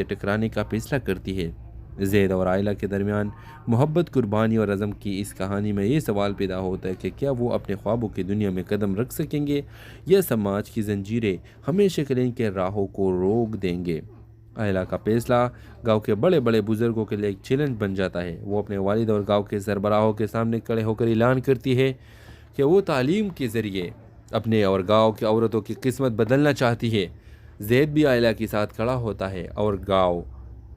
ٹکرانے کا فیصلہ کرتی ہے۔ زید اور آئلہ کے درمیان محبت، قربانی اور عزم کی اس کہانی میں یہ سوال پیدا ہوتا ہے کہ کیا وہ اپنے خوابوں کی دنیا میں قدم رکھ سکیں گے یا سماج کی زنجیریں ہمیشہ کے لیے ان کے راہوں کو روک دیں گے۔ آئلہ کا فیصلہ گاؤں کے بڑے بڑے بزرگوں کے لیے ایک چیلنج بن جاتا ہے۔ وہ اپنے والد اور گاؤں کے سربراہوں کے سامنے کھڑے ہو کر اعلان کرتی ہے کہ وہ تعلیم کے ذریعے اپنے اور گاؤں کی عورتوں کی قسمت بدلنا چاہتی ہے۔ زید بھی آئلہ کے ساتھ کھڑا ہوتا ہے اور گاؤں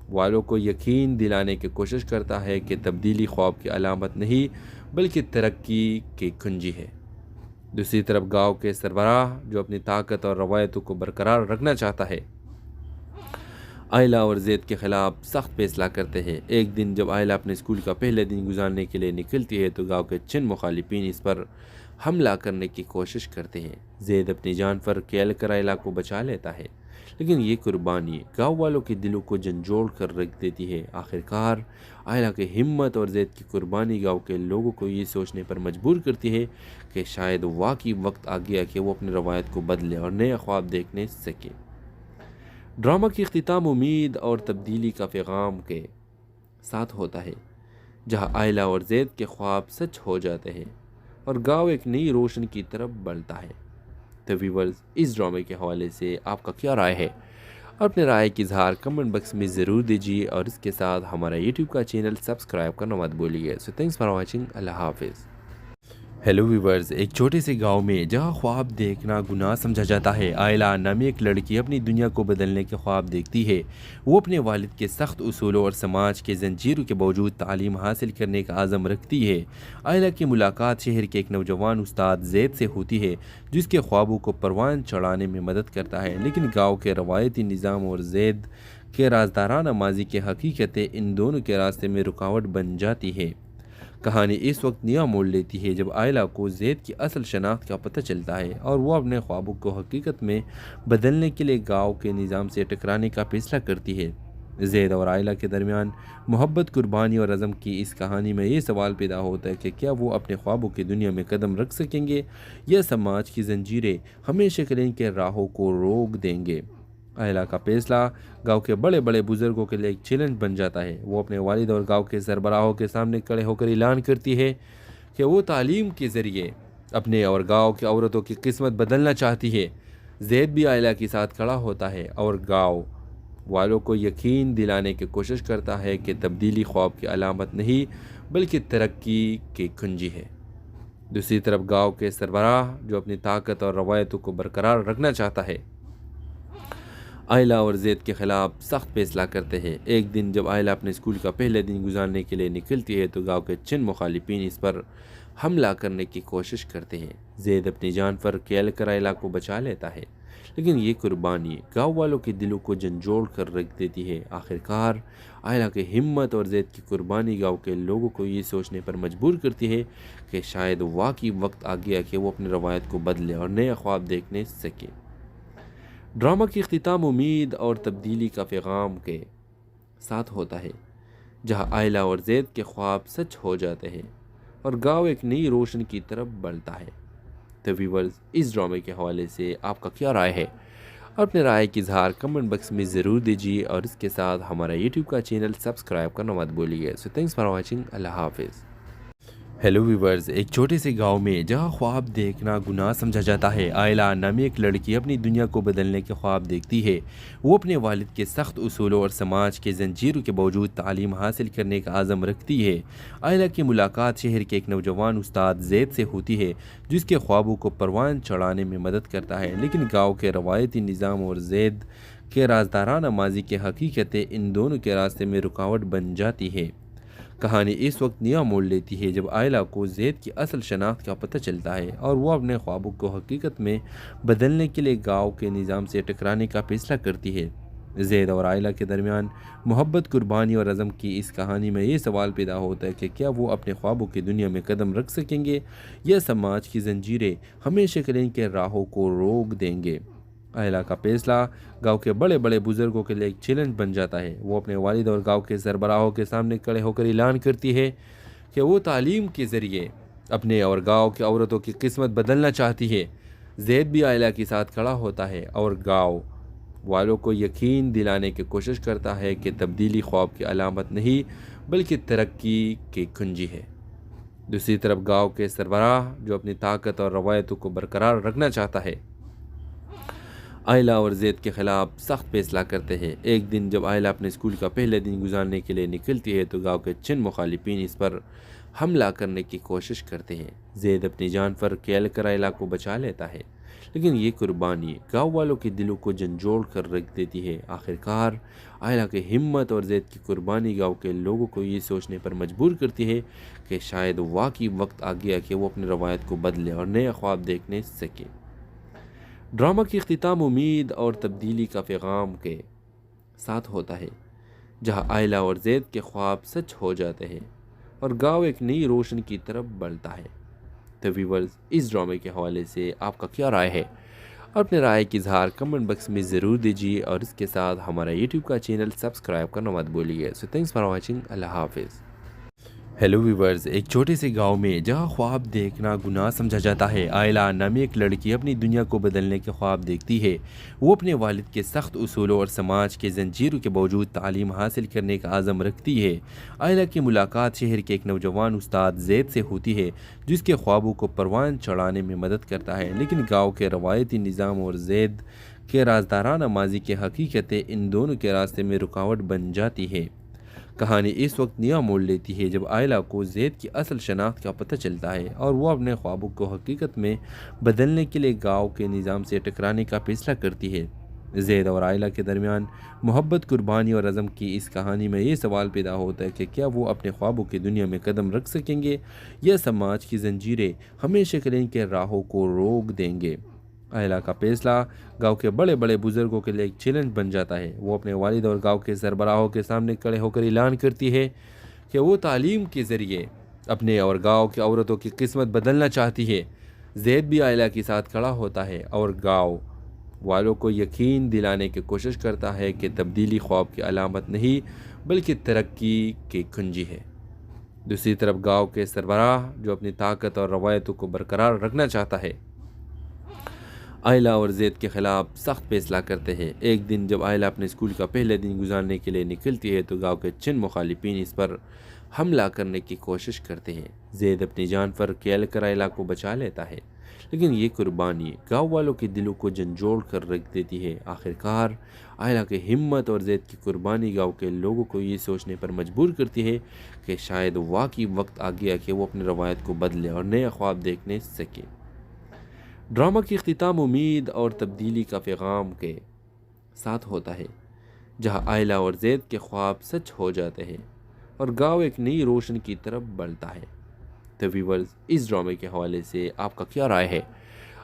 والوں کو یقین دلانے کی کوشش کرتا ہے کہ تبدیلی خواب کی علامت نہیں بلکہ ترقی کی کنجی ہے۔ دوسری طرف گاؤں کے سربراہ جو اپنی طاقت اور روایتوں کو برقرار رکھنا چاہتا ہے، آئلہ اور زید کے خلاف سخت فیصلہ کرتے ہیں۔ ایک دن جب آئلہ اپنے اسکول کا پہلے دن گزارنے کے لیے نکلتی ہے تو گاؤں کے چند مخالفین اس پر حملہ کرنے کی کوشش کرتے ہیں۔ زید اپنی جان پر کھیل کر آئلہ کو بچا لیتا ہے، لیکن یہ قربانی گاؤں والوں کے دلوں کو جھنجھوڑ کر رکھ دیتی ہے۔ آخرکار آئلہ کی ہمت اور زید کی قربانی گاؤں کے لوگوں کو یہ سوچنے پر مجبور کرتی ہے کہ شاید واقعی وقت آ گیا کہ وہ اپنی روایت کو بدلے اور نیا خواب دیکھنے سکے۔ ڈرامہ کی اختتام امید اور تبدیلی کا پیغام کے ساتھ ہوتا ہے، جہاں آئلہ اور زید کے خواب سچ ہو جاتے ہیں اور گاؤں ایک نئی روشنی کی طرف بڑھتا ہے۔ تو ویورز، اس ڈرامے کے حوالے سے آپ کا کیا رائے ہے؟ اپنے رائے کی اظہار کمنٹ باکس میں ضرور دیجیے اور اس کے ساتھ ہمارا یوٹیوب کا چینل سبسکرائب کرنا مت بھولیے۔ سو تھینکس فار واچنگ۔ اللہ حافظ۔ ہیلو ویورز، ایک چھوٹے سے گاؤں میں جہاں خواب دیکھنا گناہ سمجھا جاتا ہے، آئلہ نامی ایک لڑکی اپنی دنیا کو بدلنے کے خواب دیکھتی ہے۔ وہ اپنے والد کے سخت اصولوں اور سماج کے زنجیروں کے باوجود تعلیم حاصل کرنے کا عزم رکھتی ہے۔ آئلہ کی ملاقات شہر کے ایک نوجوان استاد زید سے ہوتی ہے، جس کے خوابوں کو پروان چڑھانے میں مدد کرتا ہے، لیکن گاؤں کے روایتی نظام اور زید کے رازدارانہ ماضی کی حقیقتیں ان دونوں کے راستے میں رکاوٹ بن جاتی ہے۔ کہانی اس وقت نیا موڑ لیتی ہے جب آئلہ کو زید کی اصل شناخت کا پتہ چلتا ہے اور وہ اپنے خوابوں کو حقیقت میں بدلنے کے لیے گاؤں کے نظام سے ٹکرانے کا فیصلہ کرتی ہے۔ زید اور آئلہ کے درمیان محبت، قربانی اور عزم کی اس کہانی میں یہ سوال پیدا ہوتا ہے کہ کیا وہ اپنے خوابوں کی دنیا میں قدم رکھ سکیں گے یا سماج کی زنجیریں ہمیشہ کے لیے ان کے راہوں کو روک دیں گے۔ آئلہ کا فیصلہ گاؤں کے بڑے بڑے بزرگوں کے لیے ایک چیلنج بن جاتا ہے۔ وہ اپنے والد اور گاؤں کے سربراہوں کے سامنے کھڑے ہو کر اعلان کرتی ہے کہ وہ تعلیم کے ذریعے اپنے اور گاؤں کی عورتوں کی قسمت بدلنا چاہتی ہے۔ زید بھی آئلہ کے ساتھ کھڑا ہوتا ہے اور گاؤں والوں کو یقین دلانے کی کوشش کرتا ہے کہ تبدیلی خواب کی علامت نہیں بلکہ ترقی کی کنجی ہے۔ دوسری طرف گاؤں کے سربراہ جو اپنی طاقت اور روایتوں کو برقرار رکھنا چاہتا ہے، آئلہ اور زید کے خلاف سخت فیصلہ کرتے ہیں۔ ایک دن جب آئلہ اپنے اسکول کا پہلے دن گزارنے کے لیے نکلتی ہے تو گاؤں کے چند مخالفین اس پر حملہ کرنے کی کوشش کرتے ہیں۔ زید اپنی جان پر کھیل کر آئلہ کو بچا لیتا ہے، لیکن یہ قربانی گاؤں والوں کے دلوں کو جھنجھوڑ کر رکھ دیتی ہے۔ آخرکار آئلہ کی ہمت اور زید کی قربانی گاؤں کے لوگوں کو یہ سوچنے پر مجبور کرتی ہے کہ شاید واقعی وقت آ گیا کہ وہ اپنی روایت کو بدلے اور نیا خواب دیکھنے سکے۔ ڈرامہ کی اختتام امید اور تبدیلی کا پیغام کے ساتھ ہوتا ہے، جہاں آئلہ اور زید کے خواب سچ ہو جاتے ہیں اور گاؤں ایک نئی روشنی کی طرف بڑھتا ہے۔ تو ویورز، اس ڈرامے کے حوالے سے آپ کا کیا رائے ہے؟ اپنے رائے کی اظہار کمنٹ باکس میں ضرور دیجیے اور اس کے ساتھ ہمارا یوٹیوب کا چینل سبسکرائب کرنا مت بھولیے۔ سو تھینکس فار واچنگ۔ اللہ حافظ۔ ہیلو ویورز، ایک چھوٹے سے گاؤں میں جہاں خواب دیکھنا گناہ سمجھا جاتا ہے، آئلہ نامی ایک لڑکی اپنی دنیا کو بدلنے کے خواب دیکھتی ہے۔ وہ اپنے والد کے سخت اصولوں اور سماج کے زنجیروں کے باوجود تعلیم حاصل کرنے کا عزم رکھتی ہے۔ آئلہ کی ملاقات شہر کے ایک نوجوان استاد زید سے ہوتی ہے، جس کے خوابوں کو پروان چڑھانے میں مدد کرتا ہے، لیکن گاؤں کے روایتی نظام اور زید کے رازدارانہ ماضی کی حقیقتیں ان دونوں کے راستے میں رکاوٹ بن جاتی ہے۔ کہانی اس وقت نیا موڑ لیتی ہے جب آئلہ کو زید کی اصل شناخت کا پتہ چلتا ہے اور وہ اپنے خوابوں کو حقیقت میں بدلنے کے لیے گاؤں کے نظام سے ٹکرانے کا فیصلہ کرتی ہے۔ زید اور آئلہ کے درمیان محبت، قربانی اور عزم کی اس کہانی میں یہ سوال پیدا ہوتا ہے کہ کیا وہ اپنے خوابوں کی دنیا میں قدم رکھ سکیں گے یا سماج کی زنجیریں ہمیشہ کے لیے ان کے راہوں کو روک دیں گے۔ آئلہ کا فیصلہ گاؤں کے بڑے بڑے بزرگوں کے لیے ایک چیلنج بن جاتا ہے۔ وہ اپنے والد اور گاؤں کے سربراہوں کے سامنے کھڑے ہو کر اعلان کرتی ہے کہ وہ تعلیم کے ذریعے اپنے اور گاؤں کی عورتوں کی قسمت بدلنا چاہتی ہے۔ زید بھی آئلہ کے ساتھ کھڑا ہوتا ہے اور گاؤں والوں کو یقین دلانے کی کوشش کرتا ہے کہ تبدیلی خواب کی علامت نہیں بلکہ ترقی کی کنجی ہے۔ دوسری طرف گاؤں کے سربراہ جو اپنی طاقت اور روایتوں کو برقرار رکھنا چاہتا ہے، آئلہ اور زید کے خلاف سخت فیصلہ کرتے ہیں۔ ایک دن جب آئلہ اپنے اسکول کا پہلے دن گزارنے کے لیے نکلتی ہے تو گاؤں کے چند مخالفین اس پر حملہ کرنے کی کوشش کرتے ہیں۔ زید اپنی جان پر کھیل کر آئلہ کو بچا لیتا ہے، لیکن یہ قربانی گاؤں والوں کے دلوں کو جھنجھوڑ کر رکھ دیتی ہے۔ آخرکار آئلہ کی ہمت اور زید کی قربانی گاؤں کے لوگوں کو یہ سوچنے پر مجبور کرتی ہے کہ شاید واقعی وقت آ گیا کہ وہ اپنی روایت کو بدلے اور نئے خواب دیکھنے سکے۔ ڈرامہ کی اختتام امید اور تبدیلی کا پیغام کے ساتھ ہوتا ہے، جہاں آئلہ اور زید کے خواب سچ ہو جاتے ہیں اور گاؤں ایک نئی روشن کی طرف بڑھتا ہے۔ تو ویورز، اس ڈرامے کے حوالے سے آپ کا کیا رائے ہے؟ اپنے رائے کی اظہار کمنٹ باکس میں ضرور دیجیے اور اس کے ساتھ ہمارا یوٹیوب کا چینل سبسکرائب کرنا مت بھولیے۔ سو تھینکس فار واچنگ۔ اللہ حافظ۔ ہیلو ویورز، ایک چھوٹے سے گاؤں میں جہاں خواب دیکھنا گناہ سمجھا جاتا ہے، آئلہ نامی ایک لڑکی اپنی دنیا کو بدلنے کے خواب دیکھتی ہے۔ وہ اپنے والد کے سخت اصولوں اور سماج کے زنجیروں کے باوجود تعلیم حاصل کرنے کا عزم رکھتی ہے۔ آئلہ کی ملاقات شہر کے ایک نوجوان استاد زید سے ہوتی ہے، جس کے خوابوں کو پروان چڑھانے میں مدد کرتا ہے، لیکن گاؤں کے روایتی نظام اور زید کے رازدارانہ ماضی کی حقیقتیں ان دونوں کے راستے میں رکاوٹ بن جاتی ہے۔ کہانی اس وقت نیا موڑ لیتی ہے جب آئلہ کو زید کی اصل شناخت کا پتہ چلتا ہے اور وہ اپنے خوابوں کو حقیقت میں بدلنے کے لیے گاؤں کے نظام سے ٹکرانے کا فیصلہ کرتی ہے۔ زید اور آئلہ کے درمیان محبت، قربانی اور عزم کی اس کہانی میں یہ سوال پیدا ہوتا ہے کہ کیا وہ اپنے خوابوں کی دنیا میں قدم رکھ سکیں گے یا سماج کی زنجیریں ہمیشہ کے لیے ان کے راہوں کو روک دیں گے۔ آئلہ کا فیصلہ گاؤں کے بڑے بڑے بزرگوں کے لیے ایک چیلنج بن جاتا ہے۔ وہ اپنے والد اور گاؤں کے سربراہوں کے سامنے کھڑے ہو کر اعلان کرتی ہے کہ وہ تعلیم کے ذریعے اپنے اور گاؤں کی عورتوں کی قسمت بدلنا چاہتی ہے۔ زید بھی آئلہ کے ساتھ کھڑا ہوتا ہے اور گاؤں والوں کو یقین دلانے کی کوشش کرتا ہے کہ تبدیلی خواب کی علامت نہیں بلکہ ترقی کی کنجی ہے۔ دوسری طرف گاؤں کے سربراہ جو اپنی طاقت اور روایتوں کو برقرار رکھنا چاہتا ہے، آئلہ اور زید کے خلاف سخت فیصلہ کرتے ہیں۔ ایک دن جب آئلہ اپنے اسکول کا پہلے دن گزارنے کے لیے نکلتی ہے تو گاؤں کے چند مخالفین اس پر حملہ کرنے کی کوشش کرتے ہیں۔ زید اپنی جان پر کھیل کر آئلہ کو بچا لیتا ہے، لیکن یہ قربانی گاؤں والوں کے دلوں کو جھنجھوڑ کر رکھ دیتی ہے۔ آخرکار آئلہ کی ہمت اور زید کی قربانی گاؤں کے لوگوں کو یہ سوچنے پر مجبور کرتی ہے کہ شاید واقعی وقت آ گیا کہ وہ اپنی روایت کو بدلے اور نئے خواب دیکھنے سکے۔ ڈرامہ کی اختتام امید اور تبدیلی کا پیغام کے ساتھ ہوتا ہے، جہاں آئلہ اور زید کے خواب سچ ہو جاتے ہیں اور گاؤں ایک نئی روشن کی طرف بڑھتا ہے۔ تو ویورز، اس ڈرامے کے حوالے سے آپ کا کیا رائے ہے؟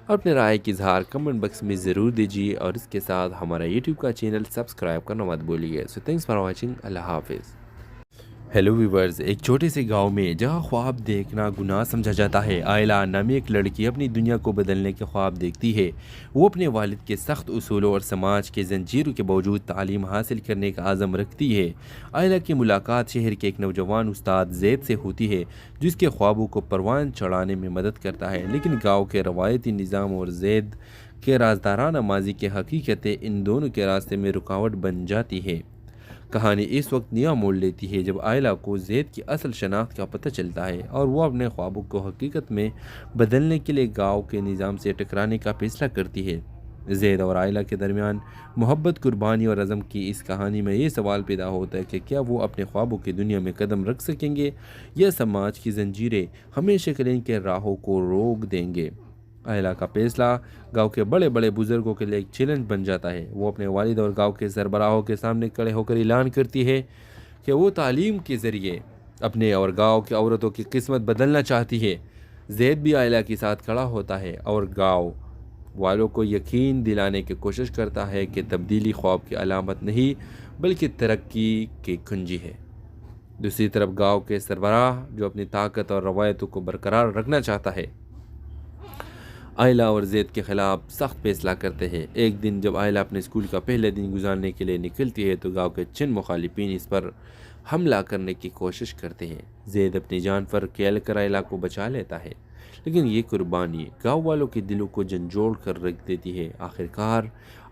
اپنے رائے کی اظہار کمنٹ باکس میں ضرور دیجیے اور اس کے ساتھ ہمارا یوٹیوب کا چینل سبسکرائب کرنا مت بھولیے۔ سو تھینکس فار واچنگ۔ اللہ حافظ۔ ہیلو ویورز، ایک چھوٹے سے گاؤں میں جہاں خواب دیکھنا گناہ سمجھا جاتا ہے، آئلہ نامی ایک لڑکی اپنی دنیا کو بدلنے کے خواب دیکھتی ہے۔ وہ اپنے والد کے سخت اصولوں اور سماج کے زنجیروں کے باوجود تعلیم حاصل کرنے کا عزم رکھتی ہے۔ آئلہ کی ملاقات شہر کے ایک نوجوان استاد زید سے ہوتی ہے، جس کے خوابوں کو پروان چڑھانے میں مدد کرتا ہے، لیکن گاؤں کے روایتی نظام اور زید کے رازدارانہ ماضی کی حقیقتیں ان دونوں کے راستے میں رکاوٹ بن جاتی ہے۔ کہانی اس وقت نیا موڑ لیتی ہے جب آئلہ کو زید کی اصل شناخت کا پتہ چلتا ہے اور وہ اپنے خوابوں کو حقیقت میں بدلنے کے لیے گاؤں کے نظام سے ٹکرانے کا فیصلہ کرتی ہے۔ زید اور آئلہ کے درمیان محبت، قربانی اور عزم کی اس کہانی میں یہ سوال پیدا ہوتا ہے کہ کیا وہ اپنے خوابوں کی دنیا میں قدم رکھ سکیں گے یا سماج کی زنجیریں ہمیشہ کے لیے ان کے راہوں کو روک دیں گے۔ آئلہ کا فیصلہ گاؤں کے بڑے بڑے بزرگوں کے لیے ایک چیلنج بن جاتا ہے۔ وہ اپنے والد اور گاؤں کے سربراہوں کے سامنے کھڑے ہو کر اعلان کرتی ہے کہ وہ تعلیم کے ذریعے اپنے اور گاؤں کی عورتوں کی قسمت بدلنا چاہتی ہے۔ زید بھی آئلہ کے ساتھ کھڑا ہوتا ہے اور گاؤں والوں کو یقین دلانے کی کوشش کرتا ہے کہ تبدیلی خواب کی علامت نہیں بلکہ ترقی کی کنجی ہے۔ دوسری طرف گاؤں کے سربراہ جو اپنی طاقت اور روایتوں کو برقرار رکھنا چاہتا ہے، آئلہ اور زید کے خلاف سخت فیصلہ کرتے ہیں۔ ایک دن جب آئلہ اپنے اسکول کا پہلے دن گزارنے کے لیے نکلتی ہے تو گاؤں کے چند مخالفین اس پر حملہ کرنے کی کوشش کرتے ہیں۔ زید اپنی جان پر کھیل کر آئلہ کو بچا لیتا ہے، لیکن یہ قربانی گاؤں والوں کے دلوں کو جھنجھوڑ کر رکھ دیتی ہے۔ آخرکار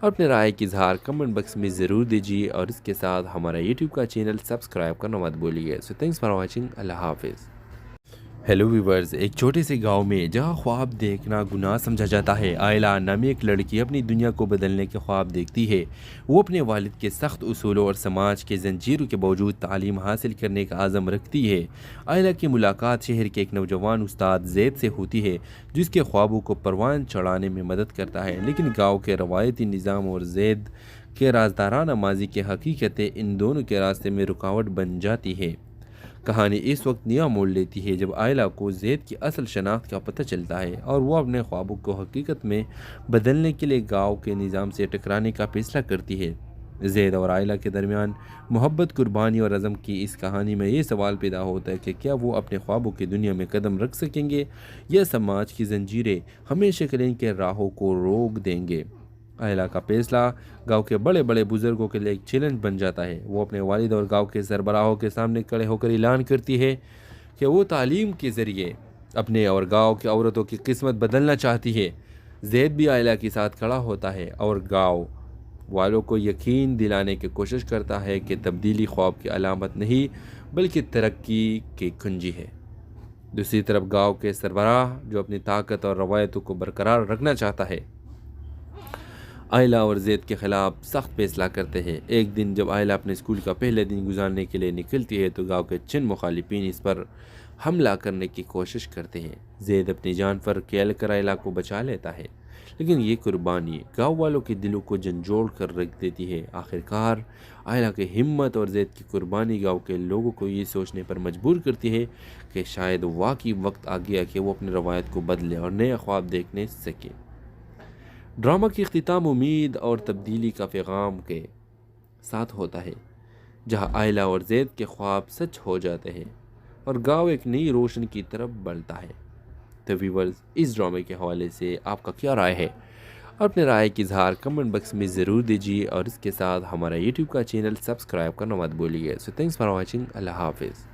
اور اپنے رائے کی اظہار کمنٹ باکس میں ضرور دیجیے اور اس کے ساتھ ہمارا یوٹیوب کا چینل سبسکرائب کرنا مت بھولیے. سو تھینکس فار واچنگ. اللہ حافظ. ہیلو ویورز، ایک چھوٹے سے گاؤں میں جہاں خواب دیکھنا گناہ سمجھا جاتا ہے، آئلہ نامی ایک لڑکی اپنی دنیا کو بدلنے کے خواب دیکھتی ہے. وہ اپنے والد کے سخت اصولوں اور سماج کے زنجیروں کے باوجود تعلیم حاصل کرنے کا عزم رکھتی ہے. آئلہ کی ملاقات شہر کے ایک نوجوان استاد زید سے ہوتی ہے جس کے خوابوں کو پروان چڑھانے میں مدد کرتا ہے، لیکن گاؤں کے روایتی نظام اور زید کے رازدارانہ ماضی کی حقیقتیں ان دونوں کے راستے میں رکاوٹ بن جاتی ہے. کہانی اس وقت نیا موڑ لیتی ہے جب آئلہ کو زید کی اصل شناخت کا پتہ چلتا ہے اور وہ اپنے خوابوں کو حقیقت میں بدلنے کے لیے گاؤں کے نظام سے ٹکرانے کا فیصلہ کرتی ہے. زید اور آئلہ کے درمیان محبت، قربانی اور عزم کی اس کہانی میں یہ سوال پیدا ہوتا ہے کہ کیا وہ اپنے خوابوں کی دنیا میں قدم رکھ سکیں گے یا سماج کی زنجیریں ہمیشہ کے لیے ان کے راہوں کو روک دیں گے. آئلہ کا فیصلہ گاؤں کے بڑے بڑے بزرگوں کے لیے ایک چیلنج بن جاتا ہے. وہ اپنے والد اور گاؤں کے سربراہوں کے سامنے کھڑے ہو کر اعلان کرتی ہے کہ وہ تعلیم کے ذریعے اپنے اور گاؤں کی عورتوں کی قسمت بدلنا چاہتی ہے. زید بھی آئلہ کے ساتھ کھڑا ہوتا ہے اور گاؤں والوں کو یقین دلانے کی کوشش کرتا ہے کہ تبدیلی خواب کی علامت نہیں بلکہ ترقی کی کنجی ہے. دوسری طرف گاؤں کے سربراہ جو اپنی طاقت اور روایتوں کو برقرار رکھنا چاہتا ہے، آئلہ اور زید کے خلاف سخت فیصلہ کرتے ہیں. ایک دن جب آئلہ اپنے اسکول کا پہلے دن گزارنے کے لیے نکلتی ہے تو گاؤں کے چند مخالفین اس پر حملہ کرنے کی کوشش کرتے ہیں. زید اپنی جان پر کھیل کر آئلہ کو بچا لیتا ہے، لیکن یہ قربانی گاؤں والوں کے دلوں کو جھنجھوڑ کر رکھ دیتی ہے. آخرکار آئلہ کی ہمت اور زید کی قربانی گاؤں کے لوگوں کو یہ سوچنے پر مجبور کرتی ہے کہ شاید واقعی وقت آ گیا کہ وہ اپنی روایت کو بدلے اور نیا خواب دیکھنے سکے. ڈرامہ کی اختتام امید اور تبدیلی کا پیغام کے ساتھ ہوتا ہے، جہاں آئلہ اور زید کے خواب سچ ہو جاتے ہیں اور گاؤں ایک نئی روشنی کی طرف بڑھتا ہے. تو ویورز، اس ڈرامے کے حوالے سے آپ کا کیا رائے ہے؟ اپنے رائے کی اظہار کمنٹ باکس میں ضرور دیجیے اور اس کے ساتھ ہمارا یوٹیوب کا چینل سبسکرائب کرنا مت بھولیے. سو تھینکس فار واچنگ. اللہ حافظ.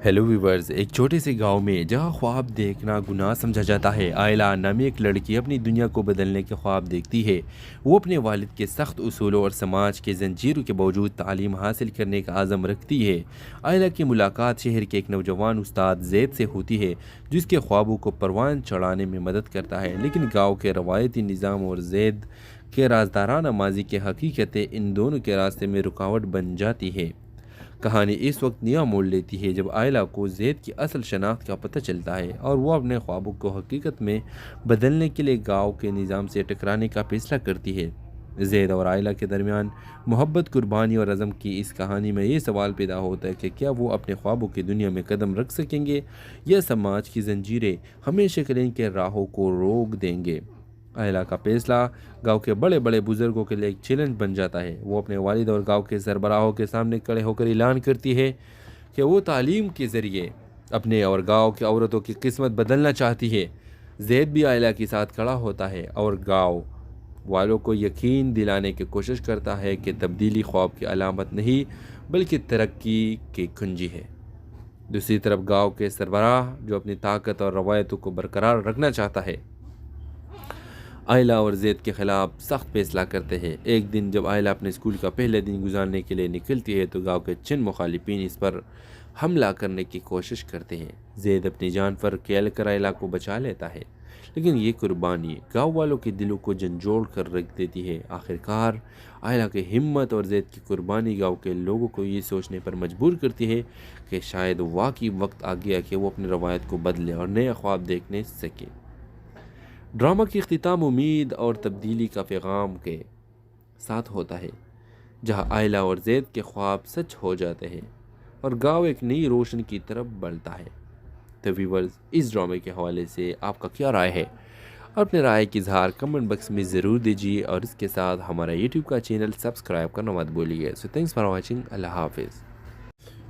ہیلو ویورز، ایک چھوٹے سے گاؤں میں جہاں خواب دیکھنا گناہ سمجھا جاتا ہے، آئلہ نامی ایک لڑکی اپنی دنیا کو بدلنے کے خواب دیکھتی ہے. وہ اپنے والد کے سخت اصولوں اور سماج کے زنجیروں کے باوجود تعلیم حاصل کرنے کا عزم رکھتی ہے. آئلہ کی ملاقات شہر کے ایک نوجوان استاد زید سے ہوتی ہے جس کے خوابوں کو پروان چڑھانے میں مدد کرتا ہے، لیکن گاؤں کے روایتی نظام اور زید کے رازدارانہ ماضی کی حقیقتیں ان دونوں کے راستے میں رکاوٹ بن جاتی ہے. کہانی اس وقت نیا موڑ لیتی ہے جب آئلہ کو زید کی اصل شناخت کا پتہ چلتا ہے اور وہ اپنے خوابوں کو حقیقت میں بدلنے کے لیے گاؤں کے نظام سے ٹکرانے کا فیصلہ کرتی ہے. زید اور آئلہ کے درمیان محبت، قربانی اور عزم کی اس کہانی میں یہ سوال پیدا ہوتا ہے کہ کیا وہ اپنے خوابوں کی دنیا میں قدم رکھ سکیں گے یا سماج کی زنجیریں ہمیشہ کے لیے ان کے راہوں کو روک دیں گے. آئلہ کا فیصلہ گاؤں کے بڑے بڑے بزرگوں کے لیے ایک چیلنج بن جاتا ہے. وہ اپنے والد اور گاؤں کے سربراہوں کے سامنے کھڑے ہو کر اعلان کرتی ہے کہ وہ تعلیم کے ذریعے اپنے اور گاؤں کی عورتوں کی قسمت بدلنا چاہتی ہے. زید بھی آئلہ کے ساتھ کھڑا ہوتا ہے اور گاؤں والوں کو یقین دلانے کی کوشش کرتا ہے کہ تبدیلی خواب کی علامت نہیں بلکہ ترقی کی کنجی ہے. دوسری طرف گاؤں کے سربراہ جو اپنی طاقت اور روایتوں کو برقرار رکھنا چاہتا ہے، آئلہ اور زید کے خلاف سخت فیصلہ کرتے ہیں. ایک دن جب آئلہ اپنے اسکول کا پہلے دن گزارنے کے لیے نکلتی ہے تو گاؤں کے چند مخالفین اس پر حملہ کرنے کی کوشش کرتے ہیں. زید اپنی جان پر کھیل کر آئلہ کو بچا لیتا ہے، لیکن یہ قربانی گاؤں والوں کے دلوں کو جھنجھوڑ کر رکھ دیتی ہے. آخرکار آئلہ کی ہمت اور زید کی قربانی گاؤں کے لوگوں کو یہ سوچنے پر مجبور کرتی ہے کہ شاید واقعی وقت آ گیا کہ وہ اپنی روایت کو بدلے اور نیا خواب دیکھنے سکے. ڈرامہ کی اختتام امید اور تبدیلی کا پیغام کے ساتھ ہوتا ہے، جہاں آئلہ اور زید کے خواب سچ ہو جاتے ہیں اور گاؤں ایک نئی روشنی کی طرف بڑھتا ہے. تو ویورز، اس ڈرامے کے حوالے سے آپ کا کیا رائے ہے؟ اپنے رائے کی اظہار کمنٹ باکس میں ضرور دیجیے اور اس کے ساتھ ہمارا یوٹیوب کا چینل سبسکرائب کرنا مت بھولیے. سو تھینکس فار واچنگ. اللہ حافظ.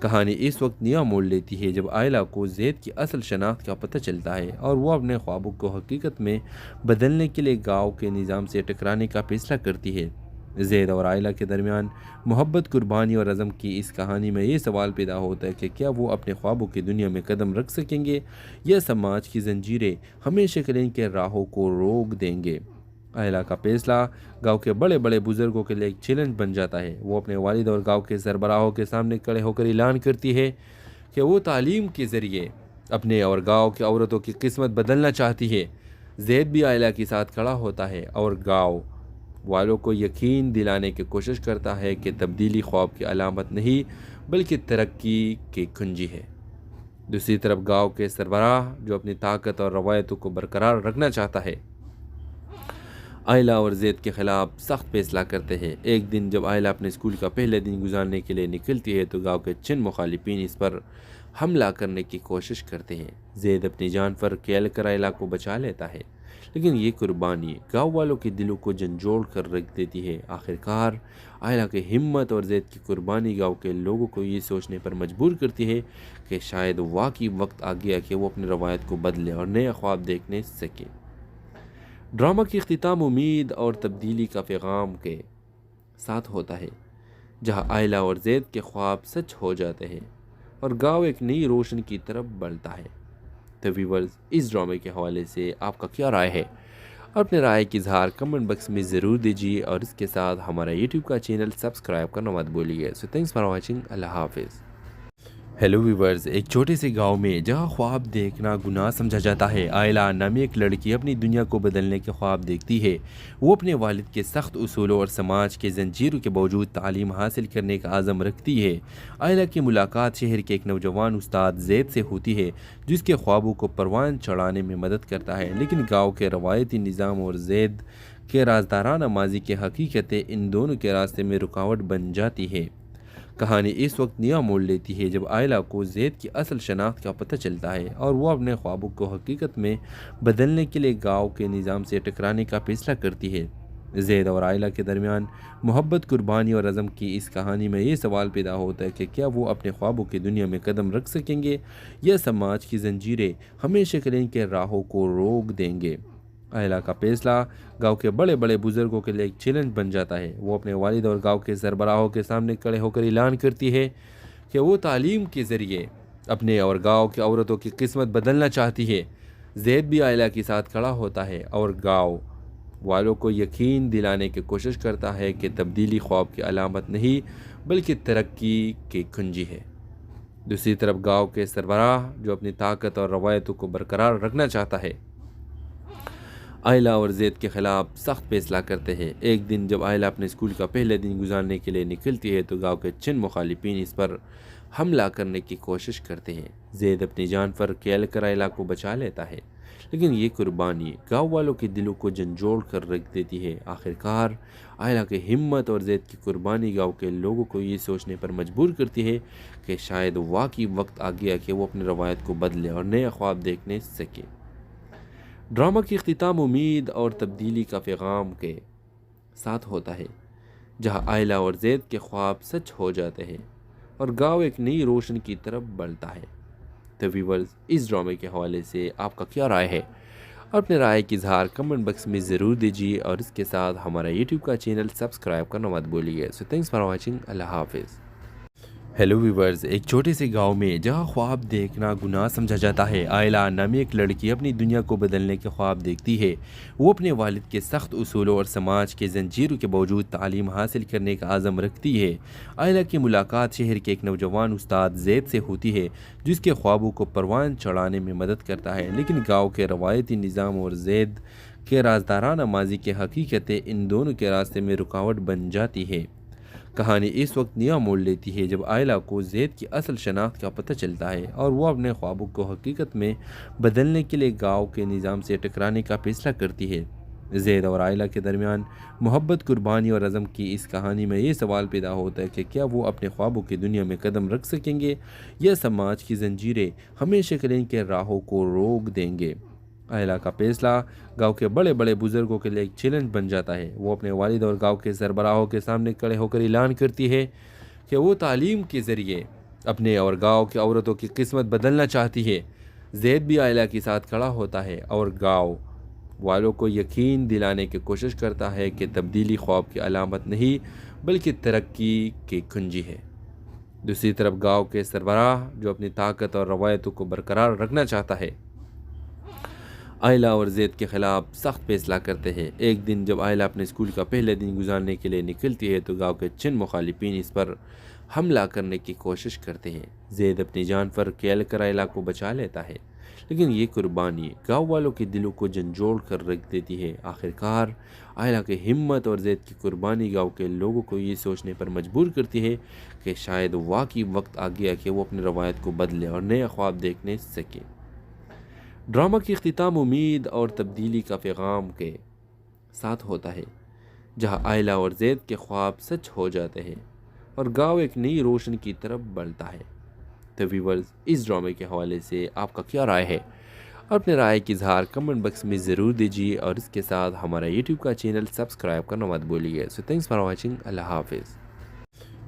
کہانی اس وقت نیا موڑ لیتی ہے جب آئلہ کو زید کی اصل شناخت کا پتہ چلتا ہے اور وہ اپنے خوابوں کو حقیقت میں بدلنے کے لیے گاؤں کے نظام سے ٹکرانے کا فیصلہ کرتی ہے۔ زید اور آئلہ کے درمیان محبت، قربانی اور عزم کی اس کہانی میں یہ سوال پیدا ہوتا ہے کہ کیا وہ اپنے خوابوں کی دنیا میں قدم رکھ سکیں گے یا سماج کی زنجیریں ہمیشہ کے لیے ان کے راہوں کو روک دیں گے۔ آئلہ کا فیصلہ گاؤں کے بڑے بڑے بزرگوں کے لیے ایک چیلنج بن جاتا ہے۔ وہ اپنے والد اور گاؤں کے سربراہوں کے سامنے کھڑے ہو کر اعلان کرتی ہے کہ وہ تعلیم کے ذریعے اپنے اور گاؤں کی عورتوں کی قسمت بدلنا چاہتی ہے۔ زید بھی آئلہ کے ساتھ کھڑا ہوتا ہے اور گاؤں والوں کو یقین دلانے کی کوشش کرتا ہے کہ تبدیلی خواب کی علامت نہیں بلکہ ترقی کی کنجی ہے۔ دوسری طرف گاؤں کے سربراہ جو اپنی طاقت اور روایتوں کو برقرار رکھنا چاہتا ہے، آئلہ اور زید کے خلاف سخت فیصلہ کرتے ہیں۔ ایک دن جب آئلہ اپنے اسکول کا پہلے دن گزارنے کے لیے نکلتی ہے تو گاؤں کے چند مخالفین اس پر حملہ کرنے کی کوشش کرتے ہیں۔ زید اپنی جان پر کھیل کر آئلہ کو بچا لیتا ہے، لیکن یہ قربانی گاؤں والوں کے دلوں کو جھنجھوڑ کر رکھ دیتی ہے۔ آخرکار آئلہ کی ہمت اور زید کی قربانی گاؤں کے لوگوں کو یہ سوچنے پر مجبور کرتی ہے کہ شاید واقعی وقت آ گیا کہ وہ اپنی روایت کو بدلے اور نئے خواب دیکھنے سکے۔ ڈرامہ کی اختتام امید اور تبدیلی کا پیغام کے ساتھ ہوتا ہے، جہاں آئلہ اور زید کے خواب سچ ہو جاتے ہیں اور گاؤں ایک نئی روشن کی طرف بڑھتا ہے۔ تو ویورز، اس ڈرامے کے حوالے سے آپ کا کیا رائے ہے؟ اپنے رائے کی اظہار کمنٹ باکس میں ضرور دیجیے اور اس کے ساتھ ہمارا یوٹیوب کا چینل سبسکرائب کرنا مت بھولیے۔ سو تھینکس فار واچنگ۔ اللہ حافظ۔ ہیلو ویورز، ایک چھوٹے سے گاؤں میں جہاں خواب دیکھنا گناہ سمجھا جاتا ہے، آئلہ نامی ایک لڑکی اپنی دنیا کو بدلنے کے خواب دیکھتی ہے۔ وہ اپنے والد کے سخت اصولوں اور سماج کے زنجیروں کے باوجود تعلیم حاصل کرنے کا عزم رکھتی ہے۔ آئلہ کی ملاقات شہر کے ایک نوجوان استاد زید سے ہوتی ہے، جس کے خوابوں کو پروان چڑھانے میں مدد کرتا ہے، لیکن گاؤں کے روایتی نظام اور زید کے رازدارانہ ماضی کی حقیقتیں ان دونوں کے راستے میں رکاوٹ بن جاتی ہے۔ کہانی اس وقت نیا موڑ لیتی ہے جب آئلہ کو زید کی اصل شناخت کا پتہ چلتا ہے اور وہ اپنے خوابوں کو حقیقت میں بدلنے کے لیے گاؤں کے نظام سے ٹکرانے کا فیصلہ کرتی ہے۔ زید اور آئلہ کے درمیان محبت، قربانی اور عزم کی اس کہانی میں یہ سوال پیدا ہوتا ہے کہ کیا وہ اپنے خوابوں کی دنیا میں قدم رکھ سکیں گے یا سماج کی زنجیریں ہمیشہ کے لیے ان کے راہوں کو روک دیں گے۔ آئلہ کا فیصلہ گاؤں کے بڑے بڑے بزرگوں کے لیے ایک چیلنج بن جاتا ہے۔ وہ اپنے والد اور گاؤں کے سربراہوں کے سامنے کھڑے ہو کر اعلان کرتی ہے کہ وہ تعلیم کے ذریعے اپنے اور گاؤں کی عورتوں کی قسمت بدلنا چاہتی ہے۔ زید بھی آئلہ کے ساتھ کھڑا ہوتا ہے اور گاؤں والوں کو یقین دلانے کی کوشش کرتا ہے کہ تبدیلی خواب کی علامت نہیں بلکہ ترقی کی کنجی ہے۔ دوسری طرف گاؤں کے سربراہ جو اپنی طاقت اور روایتوں کو برقرار رکھنا چاہتا ہے، آئلہ اور زید کے خلاف سخت فیصلہ کرتے ہیں۔ ایک دن جب آئلہ اپنے اسکول کا پہلے دن گزارنے کے لیے نکلتی ہے تو گاؤں کے چند مخالفین اس پر حملہ کرنے کی کوشش کرتے ہیں۔ زید اپنی جان پر کھیل کر آئلہ کو بچا لیتا ہے، لیکن یہ قربانی گاؤں والوں کے دلوں کو جھنجھوڑ کر رکھ دیتی ہے۔ آخرکار آئلہ کی ہمت اور زید کی قربانی گاؤں کے لوگوں کو یہ سوچنے پر مجبور کرتی ہے کہ شاید واقعی وقت آ گیا کہ وہ اپنی روایت کو بدلے اور نئے خواب دیکھنے سکے۔ ڈرامہ کی اختتام امید اور تبدیلی کا پیغام کے ساتھ ہوتا ہے، جہاں آئلہ اور زید کے خواب سچ ہو جاتے ہیں اور گاؤں ایک نئی روشن کی طرف بڑھتا ہے۔ تو ویورز، اس ڈرامے کے حوالے سے آپ کا کیا رائے ہے؟ اپنے رائے کی اظہار کمنٹ باکس میں ضرور دیجیے اور اس کے ساتھ ہمارا یوٹیوب کا چینل سبسکرائب کرنا مت بھولیے۔ سو تھینکس فار واچنگ۔ اللہ حافظ۔ ہیلو ویورز، ایک چھوٹے سے گاؤں میں جہاں خواب دیکھنا گناہ سمجھا جاتا ہے، آئلہ نامی ایک لڑکی اپنی دنیا کو بدلنے کے خواب دیکھتی ہے۔ وہ اپنے والد کے سخت اصولوں اور سماج کے زنجیروں کے باوجود تعلیم حاصل کرنے کا عزم رکھتی ہے۔ آئلہ کی ملاقات شہر کے ایک نوجوان استاد زید سے ہوتی ہے، جس کے خوابوں کو پروان چڑھانے میں مدد کرتا ہے، لیکن گاؤں کے روایتی نظام اور زید کے رازدارانہ ماضی کی حقیقتیں ان دونوں کے راستے میں رکاوٹ بن جاتی ہے۔ کہانی اس وقت نیا موڑ لیتی ہے جب آئلہ کو زید کی اصل شناخت کا پتہ چلتا ہے اور وہ اپنے خوابوں کو حقیقت میں بدلنے کے لیے گاؤں کے نظام سے ٹکرانے کا فیصلہ کرتی ہے۔ زید اور آئلہ کے درمیان محبت، قربانی اور عزم کی اس کہانی میں یہ سوال پیدا ہوتا ہے کہ کیا وہ اپنے خوابوں کی دنیا میں قدم رکھ سکیں گے یا سماج کی زنجیریں ہمیشہ کے لیے ان کے راہوں کو روک دیں گے۔ آئلہ کا فیصلہ گاؤں کے بڑے بڑے بزرگوں کے لیے ایک چیلنج بن جاتا ہے۔ وہ اپنے والد اور گاؤں کے سربراہوں کے سامنے کھڑے ہو کر اعلان کرتی ہے کہ وہ تعلیم کے ذریعے اپنے اور گاؤں کی عورتوں کی قسمت بدلنا چاہتی ہے۔ زید بھی آئلہ کے ساتھ کھڑا ہوتا ہے اور گاؤں والوں کو یقین دلانے کی کوشش کرتا ہے کہ تبدیلی خواب کی علامت نہیں بلکہ ترقی کی کنجی ہے۔ دوسری طرف گاؤں کے سربراہ جو اپنی طاقت اور روایتوں کو برقرار رکھنا چاہتا ہے، آئلہ اور زید کے خلاف سخت فیصلہ کرتے ہیں۔ ایک دن جب آئلہ اپنے اسکول کا پہلے دن گزارنے کے لیے نکلتی ہے تو گاؤں کے چند مخالفین اس پر حملہ کرنے کی کوشش کرتے ہیں۔ زید اپنی جان پر کھیل کر آئلہ کو بچا لیتا ہے، لیکن یہ قربانی گاؤں والوں کے دلوں کو جھنجھوڑ کر رکھ دیتی ہے۔ آخرکار آئلہ کی ہمت اور زید کی قربانی گاؤں کے لوگوں کو یہ سوچنے پر مجبور کرتی ہے کہ شاید واقعی وقت آ گیا کہ وہ اپنی روایت کو بدلے اور نیا خواب دیکھنے سکے۔ ڈرامہ کی اختتام امید اور تبدیلی کا پیغام کے ساتھ ہوتا ہے، جہاں آئلہ اور زید کے خواب سچ ہو جاتے ہیں اور گاؤں ایک نئی روشنی کی طرف بڑھتا ہے۔ تو ویورز، اس ڈرامے کے حوالے سے آپ کا کیا رائے ہے؟ اپنے رائے کی اظہار کمنٹ باکس میں ضرور دیجیے اور اس کے ساتھ ہمارا یوٹیوب کا چینل سبسکرائب کرنا مت بھولیے۔ سو تھینکس فار واچنگ۔ اللہ حافظ۔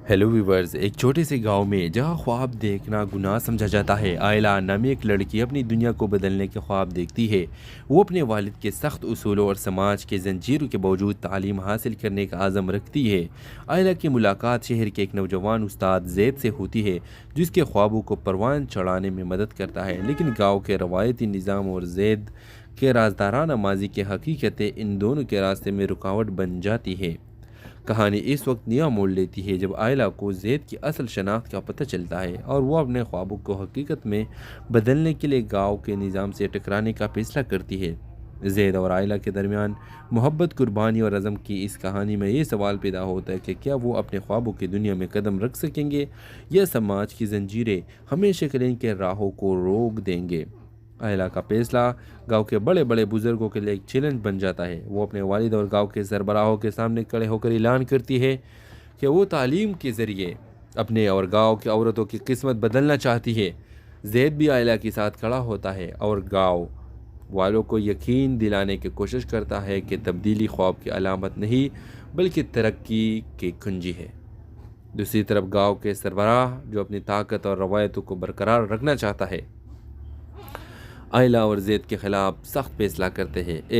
ہیلو ویورز، ایک چھوٹے سے گاؤں میں جہاں خواب دیکھنا گناہ سمجھا جاتا ہے، آئلہ نامی ایک لڑکی اپنی دنیا کو بدلنے کے خواب دیکھتی ہے۔ وہ اپنے والد کے سخت اصولوں اور سماج کے زنجیروں کے باوجود تعلیم حاصل کرنے کا عزم رکھتی ہے۔ آئلہ کی ملاقات شہر کے ایک نوجوان استاد زید سے ہوتی ہے، جس کے خوابوں کو پروان چڑھانے میں مدد کرتا ہے، لیکن گاؤں کے روایتی نظام اور زید کے رازدارانہ ماضی کی حقیقتیں ان دونوں کے راستے میں رکاوٹ بن جاتی ہے۔ کہانی اس وقت نیا موڑ لیتی ہے جب آئلہ کو زید کی اصل شناخت کا پتہ چلتا ہے اور وہ اپنے خوابوں کو حقیقت میں بدلنے کے لیے گاؤں کے نظام سے ٹکرانے کا فیصلہ کرتی ہے۔ زید اور آئلہ کے درمیان محبت، قربانی اور عزم کی اس کہانی میں یہ سوال پیدا ہوتا ہے کہ کیا وہ اپنے خوابوں کی دنیا میں قدم رکھ سکیں گے یا سماج کی زنجیریں ہمیشہ کے لیے ان کے راہوں کو روک دیں گے۔ آئلہ کا فیصلہ گاؤں کے بڑے بڑے بزرگوں کے لیے ایک چیلنج بن جاتا ہے۔ وہ اپنے والد اور گاؤں کے سربراہوں کے سامنے کھڑے ہو کر اعلان کرتی ہے کہ وہ تعلیم کے ذریعے اپنے اور گاؤں کی عورتوں کی قسمت بدلنا چاہتی ہے۔ زید بھی آئلہ کے ساتھ کھڑا ہوتا ہے اور گاؤں والوں کو یقین دلانے کی کوشش کرتا ہے کہ تبدیلی خواب کی علامت نہیں بلکہ ترقی کی کنجی ہے۔ دوسری طرف گاؤں کے سربراہ جو اپنی طاقت اور روایتوں کو برقرار رکھنا چاہتا ہے، آئلہ اور زید کے خلاف سخت فیصلہ کرتے ہیں۔ ایک